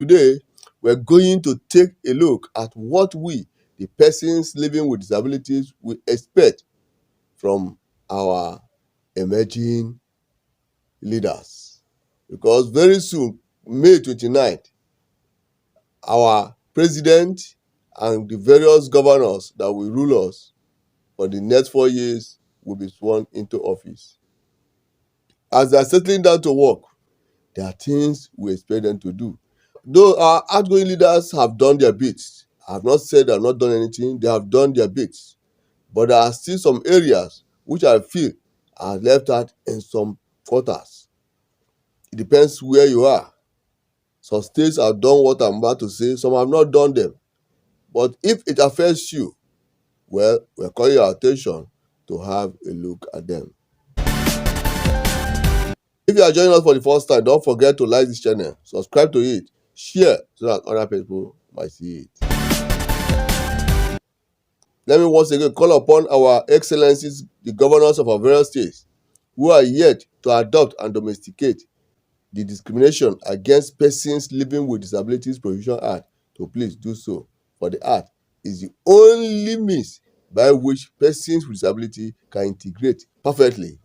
Today, we're going to take a look at what we, the persons living with disabilities, will expect from our emerging leaders. Because very soon, May 29th, our president and the various governors that will rule us for the next 4 years will be sworn into office. As they are settling down to work, there are things we expect them to do. Though our outgoing leaders have done their bits, I have not said they have not done anything, they have done their bits. But there are still some areas which I feel are left out in some quarters. It depends where you are. Some states have done what I'm about to say, some have not done them. But if it affects you, well, we're calling your attention to have a look at them. If you are joining us for the first time, don't forget to like this channel, subscribe to it, share so that other people might see it. Let me once again call upon our excellencies, the governors of our various states, who are yet to adopt and domesticate the Discrimination Against Persons Living with Disabilities Prohibition Act to please do so. For the act is the only means by which persons with disability can integrate perfectly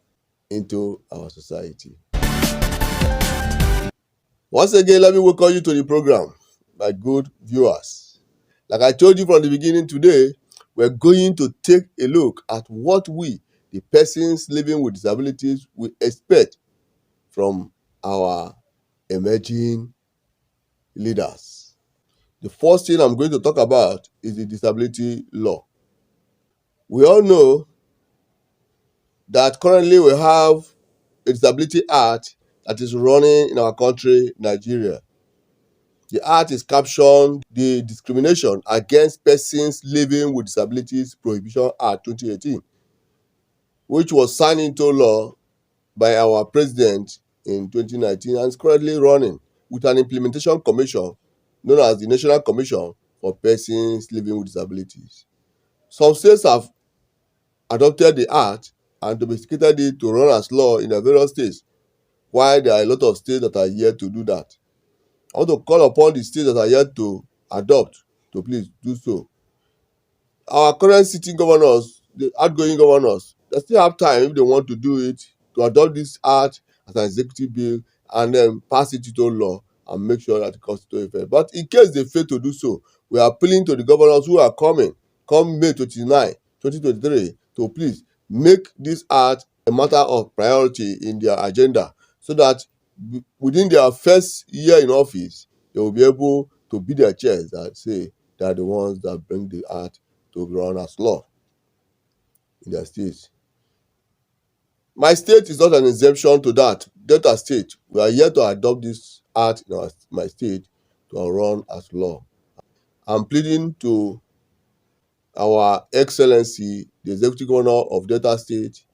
into our society. Once again, let me welcome you to the program, my good viewers. Like I told you from the beginning, today, we're going to take a look at what we, the persons living with disabilities, will expect from our emerging leaders. The first thing I'm going to talk about is the disability law. We all know that currently we have a disability act that is running in our country, Nigeria. The act is captioned the Discrimination Against Persons Living with Disabilities Prohibition Act 2018, which was signed into law by our president in 2019 and is currently running with an implementation commission known as the National Commission for Persons Living with Disabilities. Some states have adopted the act and domesticated it to run as law in their various states, while there are a lot of states that are yet to do that. I want to call upon the states that are yet to adopt to please do so. Our current sitting governors, the outgoing governors, they still have time if they want to do it, to adopt this act as an executive bill and then pass it into law and make sure that it comes into effect. But in case they fail to do so, we are appealing to the governors who are coming, come May 29, 2023, to please make this act a matter of priority in their agenda so that within their first year in office, they will be able to beat their chest and say they are the ones that bring the act to run as law in their states. My state is not an exemption to that. Delta State, we are yet to adopt this act in my state to run as law. I'm pleading to our excellency, the executive governor of Delta State,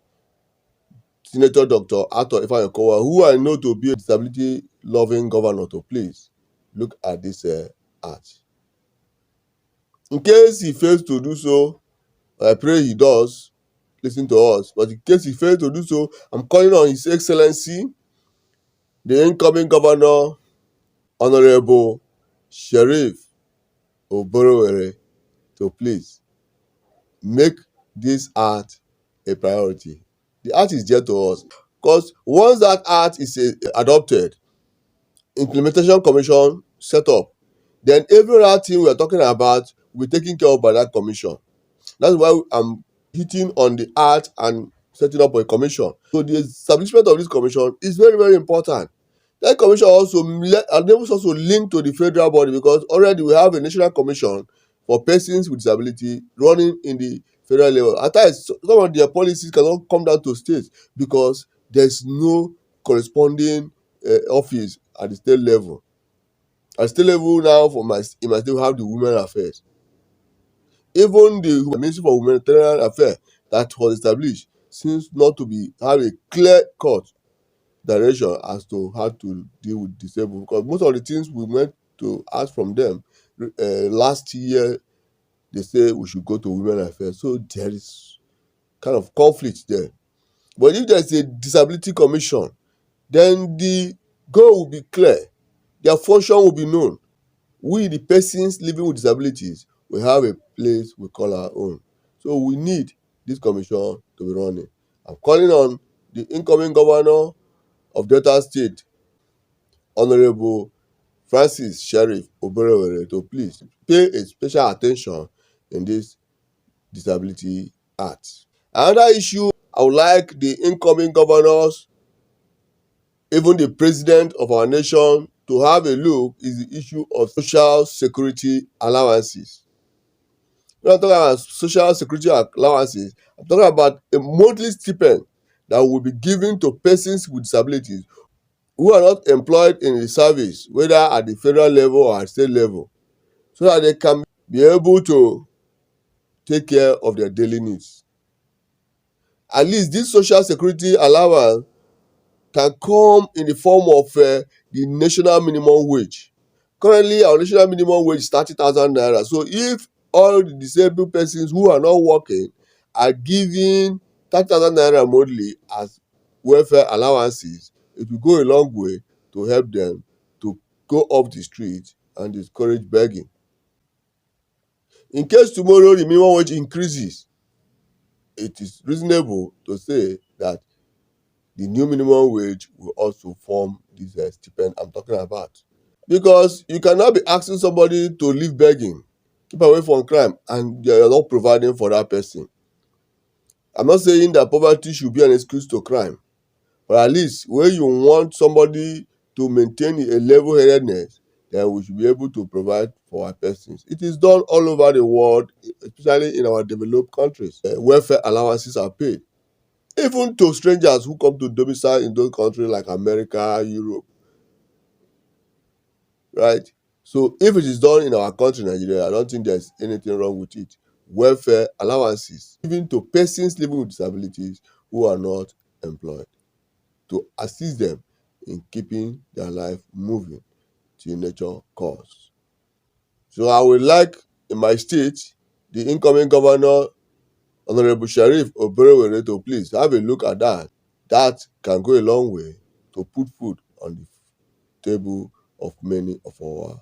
Senator Dr. Ato Ifeanyi, who I know to be a disability-loving governor, to please look at this act. In case he fails to do so, I pray he does listen to us. But in case he fails to do so, I'm calling on His Excellency, the incoming governor, Honorable Sheriff Oborowere, to please make this act a priority. The act is dear to us because once that act is adopted, implementation commission set up, then every other thing we are talking about will be taken care of by that commission. That's why I'm hitting on the act and setting up a commission. So the establishment of this commission is very, very important. That commission also enables us to link to the federal body because already we have a national commission for persons with disability running in the federal level. At times, some of their policies cannot come down to states because there's no corresponding office at the state level. At state level now, in my state, we have the Women Affairs. Even the Ministry for Humanitarian Affairs that was established seems not to have a clear-cut direction as to how to deal with disabled, because most of the things we meant to ask from them last year, they say we should go to Women Affairs. So there is kind of conflict there. But if there's a disability commission, then the goal will be clear. Their function will be known. we, the persons living with disabilities, will have a place we call our own. So we need this commission to be running. I'm calling on the incoming governor of Delta State, Honorable Francis Sheriff Oberewere, to please pay a special attention in this Disability Act. Another issue I would like the incoming governors, even the president of our nation, to have a look is the issue of social security allowances. When I'm talking about social security allowances, I'm talking about a monthly stipend that will be given to persons with disabilities who are not employed in the service, whether at the federal level or at state level, so that they can be able to take care of their daily needs. At least this social security allowance can come in the form of the national minimum wage. Currently, our national minimum wage is 30,000 naira. So if all the disabled persons who are not working are given 30,000 naira monthly as welfare allowances, it will go a long way to help them to go off the street and discourage begging. In case tomorrow the minimum wage increases, it is reasonable to say that the new minimum wage will also form this stipend I'm talking about. Because you cannot be asking somebody to leave begging, keep away from crime, and you're not providing for that person. I'm not saying that poverty should be an excuse to crime, but at least when you want somebody to maintain a level-headedness, then we should be able to provide for our persons. It is done all over the world, especially in our developed countries. Welfare allowances are paid, even to strangers who come to domicile in those countries like America, Europe, right? So if it is done in our country, Nigeria, I don't think there's anything wrong with it. Welfare allowances given to persons living with disabilities who are not employed, to assist them in keeping their life moving till nature calls. So I would like, in my state, the incoming governor, Honorable Sheriff Oberewere, to please have a look at that. That can go a long way to put food on the table of many of our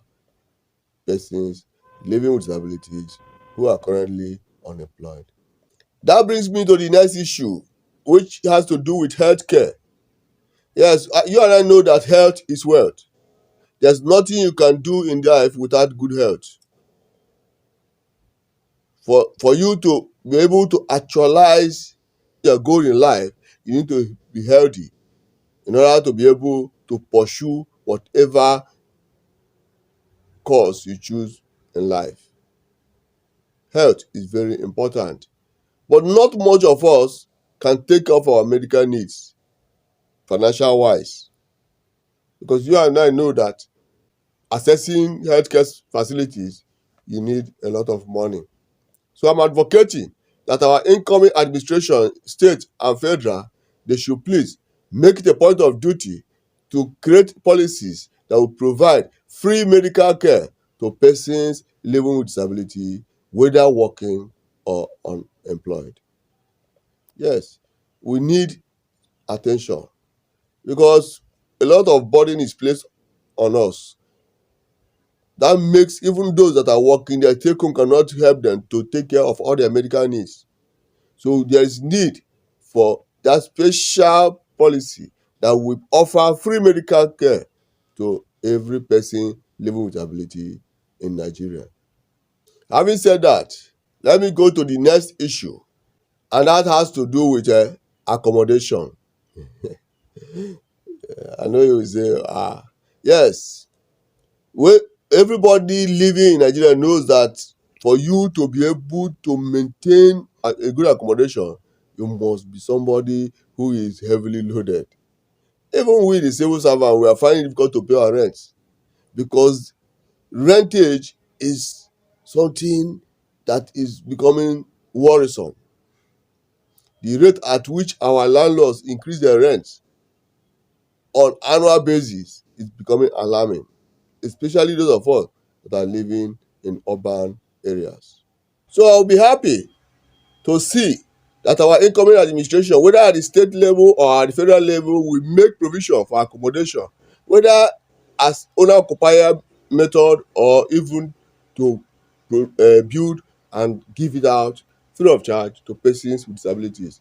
persons living with disabilities who are currently unemployed. That brings me to the next issue, which has to do with healthcare. Yes, you and I know that health is wealth. There's nothing you can do in life without good health. For you to be able to actualize your goal in life, you need to be healthy in order to be able to pursue whatever course you choose in life. Health is very important. But not much of us can take care of our medical needs, financial wise. Because you and I know that accessing healthcare facilities, you need a lot of money. So I'm advocating that our incoming administration, state and federal, they should please make it a point of duty to create policies that will provide free medical care to persons living with disability, whether working or unemployed. Yes, we need attention because a lot of burden is placed on us. That makes even those that are working, their take home cannot help them to take care of all their medical needs. So there is need for that special policy that will offer free medical care to every person living with ability in Nigeria. Having said that, let me go to the next issue, and that has to do with accommodation. I know you will say, yes. Well, everybody living in Nigeria knows that for you to be able to maintain a good accommodation, you must be somebody who is heavily loaded. Even we, the civil servant, we are finding it difficult to pay our rent because rentage is something that is becoming worrisome. The rate at which our landlords increase their rents on annual basis is becoming alarming, especially those of us that are living in urban areas. So I'll be happy to see that our incoming administration, whether at the state level or at the federal level, will make provision for accommodation, whether as owner occupier method or even to build and give it out free of charge to persons with disabilities.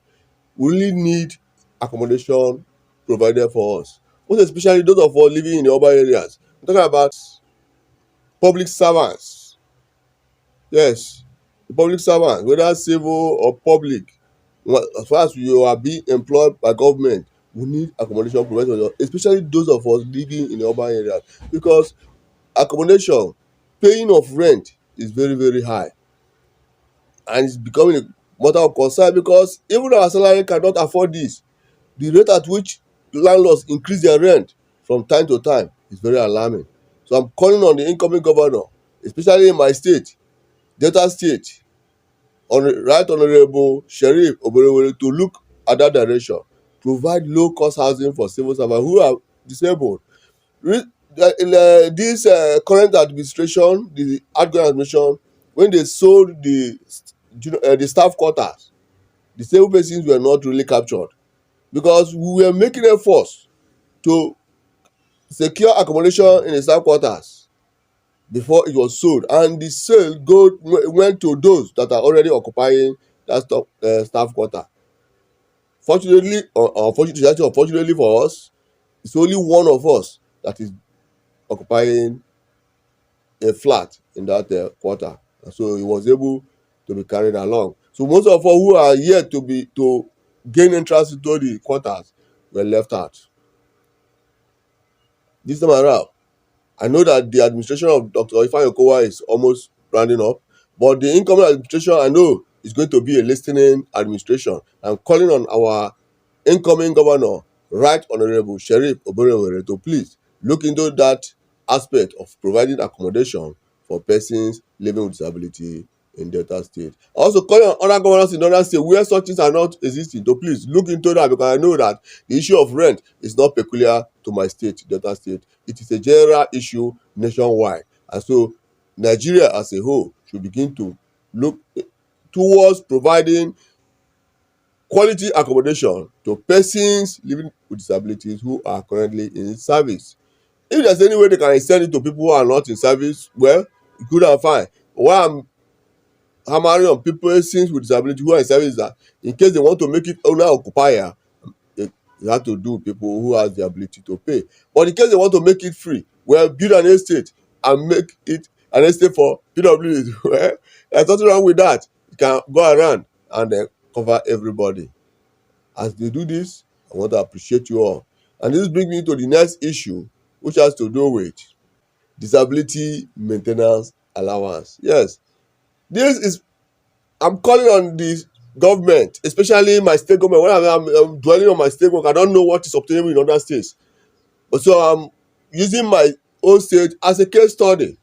We really need accommodation provided for us, most especially those of us living in the urban areas. I'm talking about public servants. Yes, the public servants, whether civil or public, as far as you are being employed by government, we need accommodation provided for us, especially those of us living in the urban areas, because accommodation, paying of rent is very very high, and it's becoming a matter of concern because even our salary cannot afford this. The rate at which landlords increase their rent from time to time is very alarming. So I'm calling on the incoming governor, especially in my state, Delta State, on Right Honourable Sheriff Oborevwori, to look at that direction, provide low cost housing for civil servants who are disabled. In this current administration, the outgoing administration, when they sold the staff quarters, disabled persons were not really captured, because we were making efforts to secure accommodation in the staff quarters before it was sold, and the sale went to those that are already occupying that staff quarter. Fortunately or unfortunately for us, it's only one of us that is occupying a flat in that quarter, and so he was able to be carried along. So most of us who are yet to gain entrance into the quarters were left out. This time around, I know that the administration of Dr. Ifeanyi Okowa is almost rounding up, but the incoming administration, I know, is going to be a listening administration. I'm calling on our incoming governor, Right Honourable Sheriff Oborevwori, to please look into that aspect of providing accommodation for persons living with disability in Delta State. I also calling on other governors in other states where such things are not existing to please look into that, because I know that the issue of rent is not peculiar to my state, Delta State. It is a general issue nationwide, and so Nigeria as a whole should begin to look towards providing quality accommodation to persons living with disabilities who are currently in service. If there's any way they can extend it to people who are not in service, well, good and fine. But what I'm hammering on people, persons with disability who are in service, is that in case they want to make it owner occupier, they have to do with people who has the ability to pay. But in case they want to make it free, well, build an estate and make it an estate for PWDs. Well, there's nothing wrong with that. You can go around and cover everybody. As they do this, I want to appreciate you all. And this brings me to the next issue, which has to do with disability maintenance allowance. Yes, this is, I'm calling on the government, especially my state government. When I'm dwelling on my state government, I don't know what is obtainable in other states. But so I'm using my own state as a case study.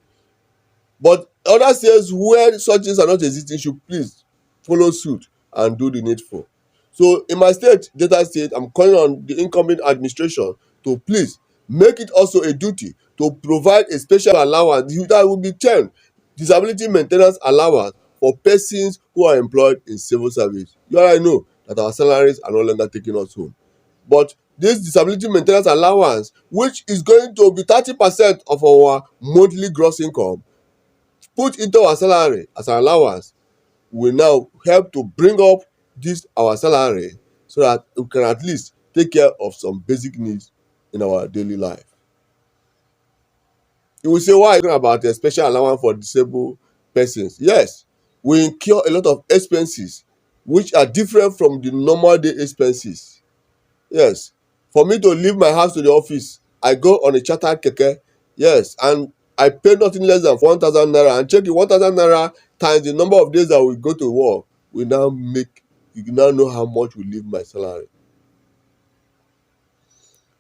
But other states where such things are not existing should please follow suit and do the needful. So in my state, Delta State, I'm calling on the incoming administration to please make it also a duty to provide a special allowance that will be termed disability maintenance allowance for persons who are employed in civil service. You already know that our salaries are no longer taking us home. But this disability maintenance allowance, which is going to be 30% of our monthly gross income, put into our salary as an allowance, will now help to bring up this our salary, so that we can at least take care of some basic needs in our daily life. You will say, why are you talking about a special allowance for disabled persons? Yes, we incur a lot of expenses which are different from the normal day expenses. Yes, for me to leave my house to the office, I go on a chartered keke. Yes, and I pay nothing less than 1,000 naira, and check it, 1,000 naira times the number of days that we go to work, we now make, you now know how much will leave my salary.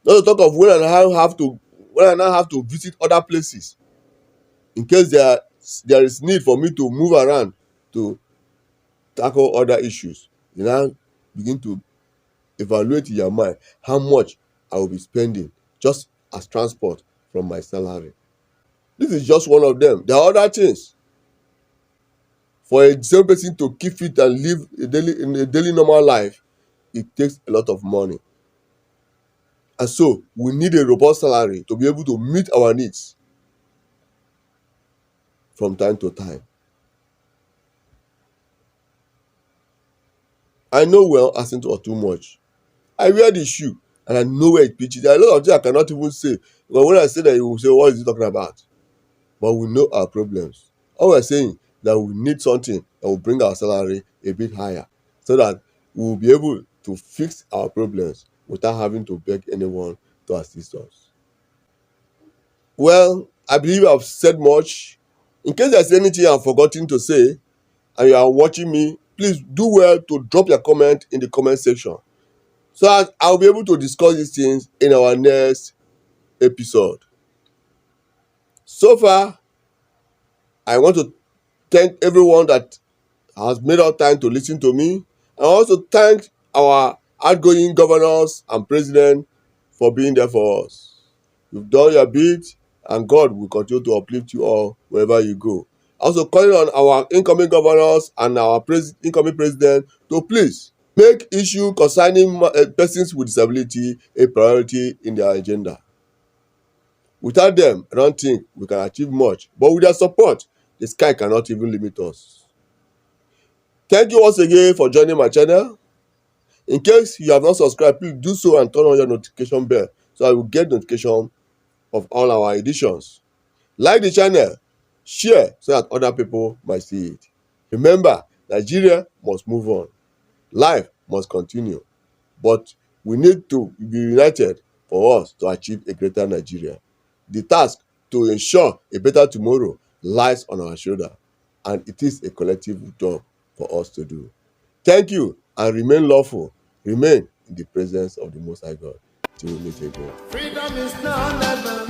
Not to talk of when I now have to visit other places in case there is need for me to move around to tackle other issues. You now begin to evaluate in your mind how much I will be spending just as transport from my salary. This is just one of them. There are other things. For a disabled person to keep fit and live in a daily normal life, it takes a lot of money. And so we need a robust salary to be able to meet our needs. from time to time. I know well asking for too much. I wear the shoe and I know where it pitches. There are a lot of things I cannot even say. Because when I say that, you will say, what is he talking about? But we know our problems. All we're saying that we need something that will bring our salary a bit higher so that we will be able to fix our problems without having to beg anyone to assist us. Well, I believe I've said much. In case there's anything I've forgotten to say and you are watching me, please do well to drop your comment in the comment section so that I'll be able to discuss these things in our next episode. So far, I want to thank everyone that has made out time to listen to me, and also thank our outgoing governors and president for being there for us. You've done your bit, and God will continue to uplift you all wherever you go. Also calling on our incoming governors and our incoming president to please make issue concerning persons with disability a priority in their agenda. Without them, I don't think we can achieve much, but with their support, the sky cannot even limit us. Thank you once again for joining my channel. In case you have not subscribed, please do so and turn on your notification bell so I will get notification of all our editions. Like the channel, share so that other people might see it. Remember, Nigeria must move on. Life must continue. But we need to be united for us to achieve a greater Nigeria. The task to ensure a better tomorrow lies on our shoulder, and it is a collective job for us to do. Thank you, and remain lawful. Remain in the presence of the Most High God. Till we meet again. Freedom is not heaven.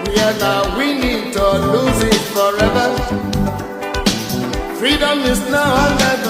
We are now winning to lose it forever. Freedom is not heaven.